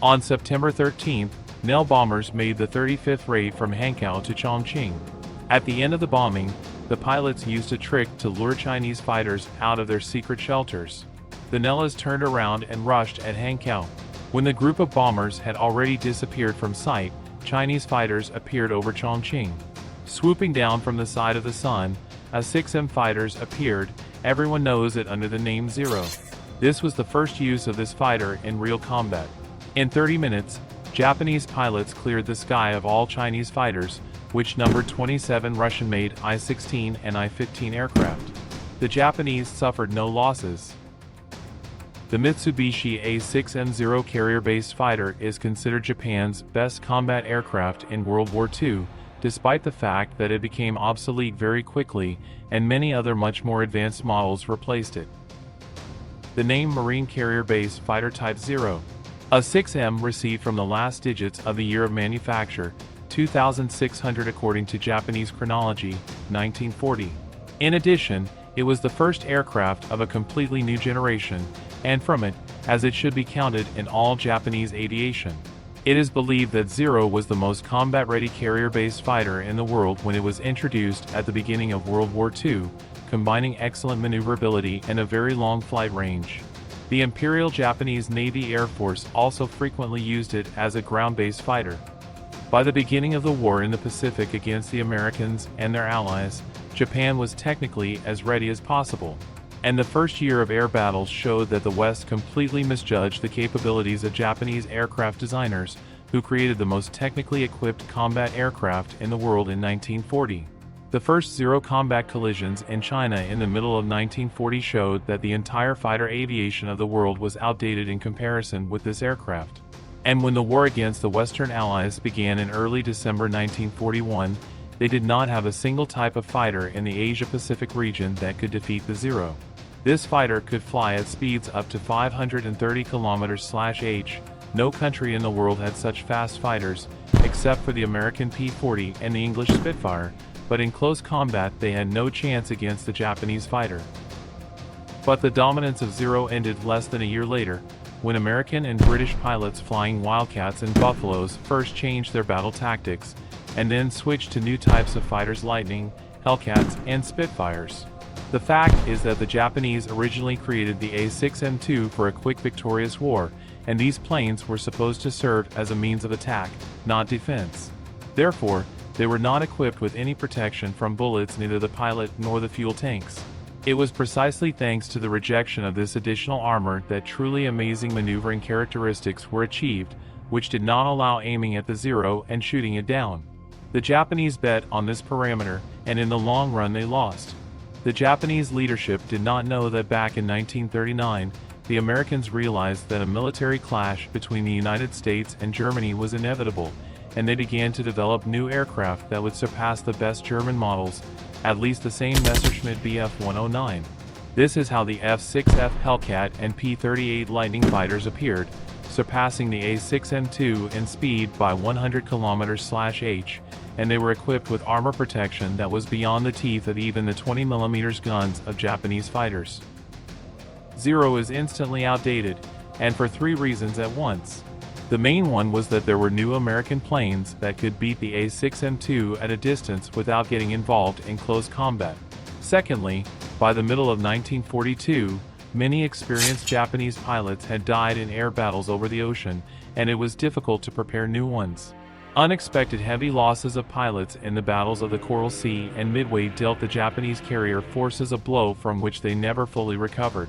On September 13, Nell bombers made the 35th raid from Hankow to Chongqing. At the end of the bombing, the pilots used a trick to lure Chinese fighters out of their secret shelters. The Nellas turned around and rushed at Hankow. When the group of bombers had already disappeared from sight, Chinese fighters appeared over Chongqing. Swooping down from the side of the sun, A6M fighters appeared. Everyone knows it under the name Zero. This was the first use of this fighter in real combat. In 30 minutes, Japanese pilots cleared the sky of all Chinese fighters, which numbered 27 Russian-made I-16 and I-15 aircraft. The Japanese suffered no losses. The Mitsubishi A6M Zero carrier-based fighter is considered Japan's best combat aircraft in World War II, despite the fact that it became obsolete very quickly and many other much more advanced models replaced it. The name Marine Carrier-Based Fighter Type 0. A6M received from the last digits of the year of manufacture, 2600 according to Japanese chronology, 1940. In addition, it was the first aircraft of a completely new generation, and from it, as it should be counted in all Japanese aviation. It is believed that Zero was the most combat-ready carrier-based fighter in the world when it was introduced at the beginning of World War II, combining excellent maneuverability and a very long flight range. The Imperial Japanese Navy Air Force also frequently used it as a ground-based fighter. By the beginning of the war in the Pacific against the Americans and their allies, Japan was technically as ready as possible. And the first year of air battles showed that the West completely misjudged the capabilities of Japanese aircraft designers, who created the most technically equipped combat aircraft in the world in 1940. The first Zero combat collisions in China in the middle of 1940 showed that the entire fighter aviation of the world was outdated in comparison with this aircraft. And when the war against the Western Allies began in early December 1941, they did not have a single type of fighter in the Asia-Pacific region that could defeat the Zero. This fighter could fly at speeds up to 530 km/h. No country in the world had such fast fighters, except for the American P-40 and the English Spitfire, but in close combat they had no chance against the Japanese fighter. But the dominance of Zero ended less than a year later, when American and British pilots flying Wildcats and Buffaloes first changed their battle tactics, and then switched to new types of fighters: Lightning, Hellcats, and Spitfires. The fact is that the Japanese originally created the A6M2 for a quick victorious war, and these planes were supposed to serve as a means of attack, not defense. Therefore, they were not equipped with any protection from bullets, neither the pilot nor the fuel tanks. It was precisely thanks to the rejection of this additional armor that truly amazing maneuvering characteristics were achieved, which did not allow aiming at the Zero and shooting it down. The Japanese bet on this parameter, and in the long run they lost. The Japanese leadership did not know that back in 1939, the Americans realized that a military clash between the United States and Germany was inevitable, and they began to develop new aircraft that would surpass the best German models, at least the same Messerschmitt Bf-109. This is how the F-6F Hellcat and P-38 Lightning fighters appeared, surpassing the A6M2 in speed by 100 km/h, and they were equipped with armor protection that was beyond the teeth of even the 20mm guns of Japanese fighters. Zero is instantly outdated, and for three reasons at once. The main one was that there were new American planes that could beat the A6M2 at a distance without getting involved in close combat. Secondly, by the middle of 1942, many experienced Japanese pilots had died in air battles over the ocean, and it was difficult to prepare new ones. Unexpected heavy losses of pilots in the battles of the Coral Sea and Midway dealt the Japanese carrier forces a blow from which they never fully recovered.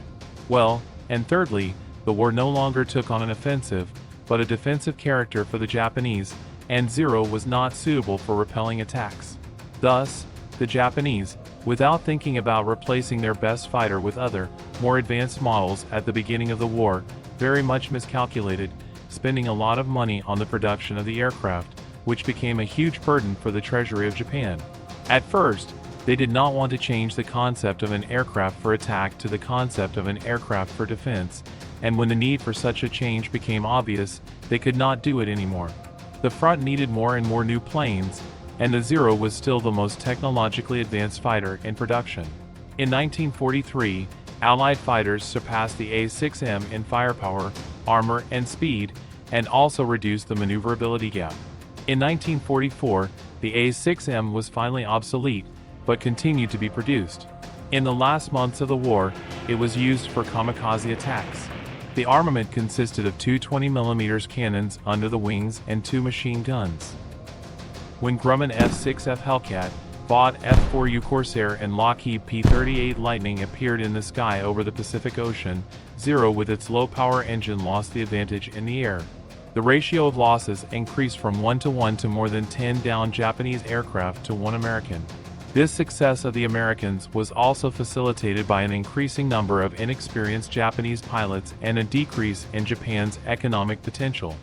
Well, and thirdly, the war no longer took on an offensive, but a defensive character for the Japanese, and Zero was not suitable for repelling attacks. Thus, the Japanese, without thinking about replacing their best fighter with other, more advanced models at the beginning of the war, very much miscalculated, spending a lot of money on the production of the aircraft, which became a huge burden for the treasury of Japan. At first, they did not want to change the concept of an aircraft for attack to the concept of an aircraft for defense, and when the need for such a change became obvious, they could not do it anymore. The front needed more and more new planes, and the Zero was still the most technologically advanced fighter in production. In 1943, Allied fighters surpassed the A6M in firepower, armor, and speed, and also reduced the maneuverability gap. In 1944, the A6M was finally obsolete, but continued to be produced. In the last months of the war, it was used for kamikaze attacks. The armament consisted of two 20mm cannons under the wings and two machine guns. When Grumman F-6F Hellcat, Vought F-4U Corsair and Lockheed P-38 Lightning appeared in the sky over the Pacific Ocean, Zero with its low-power engine lost the advantage in the air. The ratio of losses increased from 1-to-1 to more than 10 downed Japanese aircraft to 1 American. This success of the Americans was also facilitated by an increasing number of inexperienced Japanese pilots and a decrease in Japan's economic potential.